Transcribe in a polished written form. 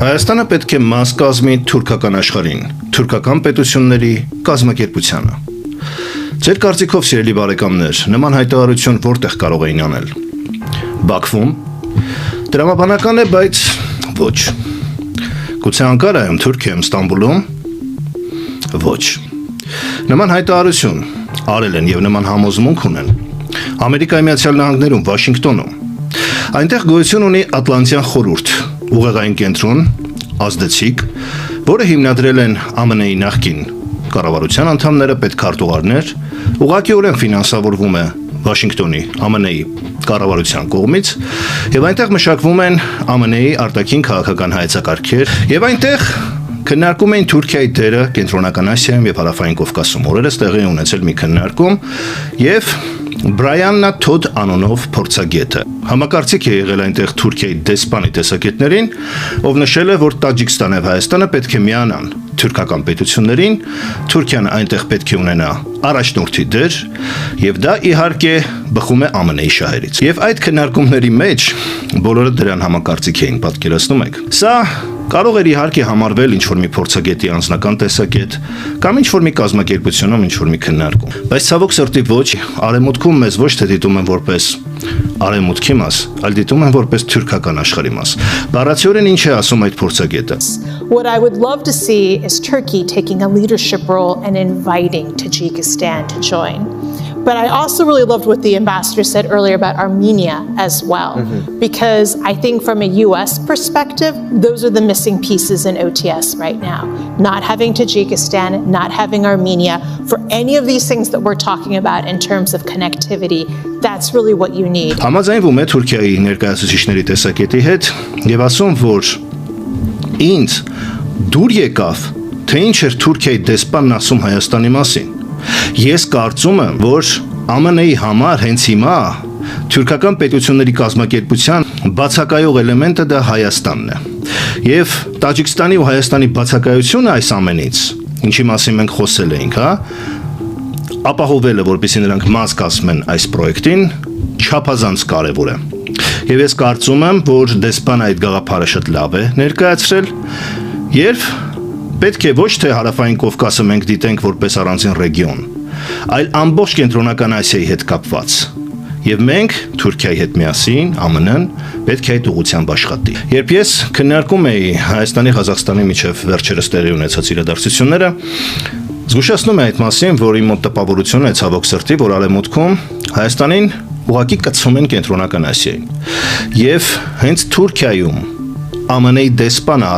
Հայաստանը պետք է մաս կազմի թուրքական աշխարհին, թուրքական պետությունների կազմակերպությանը։ Ձեր կարծիքով, սիրելի բարեկամներ, նման հայտարարություն որտեղ կարող էին անել։ Բաքվում, տրամաբանական է, բայց ոչ։ Գուցե Անկարայում, Թուրքիայում, Ստամբուլում, ոչ։ Նման հայտարարություն արել են եւ նման համոզմունք ունեն Ամերիկայի Միացյալ Նահանգներում, Վաշինգտոնում։ Այնտեղ գոյություն ունի Ատլանտյան խորհուրդ, ուղեղային կենտրոն, ազդեցիկ, որը հիմնադրել են ԱՄՆ-ի նախկին կառավարության անդամները, պետքարտուղարներ, ուղղակիորեն ֆինանսավորվում է Վաշինգտոնի ԱՄՆ-ի կառավարության կողմից, եւ այնտեղ մշակվում են ԱՄՆ-ի արտաքին քաղաքական հայեցակարգեր, եւ այնտեղ քննարկում էին Թուրքիայի դերը Կենտրոնական Ասիայում եւ Հարավային Կովկասում։ Օրերս տեղի ունեցել մի քննարկում եւ Բրայաննա Թոդ անունով փորձագետը համակարծիք է եղել այնտեղ Թուրքիայի դեսպանի տեսակետներին, ով նշել է, որ Տաջիկստանը եւ Հայաստանը պետք է միանան թուրքական պետություններին, Թուրքիան այնտեղ պետք է ունենա առաջնորդի դեր, եւ դա իհարկե բխում է ԱՄՆ-ի շահերից։ Եվ այդ քննարկումների մեջ բոլորը դրան համակարծիք էին, պատկերացնում եք։ Սա կարող էր իհարկե համարվել ինչ-որ մի փորձագետի անձնական տեսակետ կամ ինչ-որ մի կազմակերպությունում ինչ-որ մի քննարկում, բայց ցավոք սրտի ոչ, արևմուտքում մեզ ոչ թե դիտում են որպես արևմուտքի մաս, այլ դիտում են որպես թուրքական աշխարհի մաս։ Բառացիորեն ինչ է ասում այդ փորձագետը։ What I would love to see is Turkey taking a leadership role and inviting Tajikistan to join. But I also really loved what the ambassador said earlier about Armenia as well, because I think from a US perspective, those are the missing pieces in OTS right now. Not having Tajikistan, not having Armenia, for any of these things that we're talking about in terms of connectivity, that's really what you need. Համաձայնվում է Թուրքիայի ներկայացուցիչների տեսակետի հետ եւ ասում, որ ինձ դուր եկավ, թե ինչ էր Թուրքիայի դեսպանն ասում Հայաստանի մասին։ Ես կարծում եմ, որ ԱՄՆ-ի համար հենց հիմա թուրքական պետությունների կազմակերպության բացակայող էլեմենտը դա Հայաստանն է։ Եվ Տաջիկստանի ու Հայաստանի բացակայությունը այս ամենից, ինչի մասին մենք խոսել էինք, ապահովելը, որպեսզի նրանք մաս կազմեն այս պրոյեկտին, չափազանց կարևոր է։ Եվ ես կարծում եմ, որ դեսպանը այդ գաղափարը շատ լավ է ներկայացրել, եւ պետք է ոչ թե Հարավային Կովկասը մենք դիտենք որպես առանձին ռեգիոն, այլ ամբողջ Կենտրոնական Ասիայի հետ կապված։ Եվ մենք Թուրքիայի հետ միասին, ԱՄՆ-ն պետք է այդ ուղղությամբ աշխատի։ Երբ ես քննարկում էի Հայաստանի, Ղազախստանի միջև վերջերս տեղի ունեցած իրադարձությունները, զգուշացնում եմ այդ մասին, որ իմ մոտ տպավորություն է ցավոք սրտի, որ արևմուտքում Հայաստանին ուղղակի կցում են Կենտրոնական Ասիային։ Եվ հենց Թուրքիայում ԱՄՆ-ի դեսպանը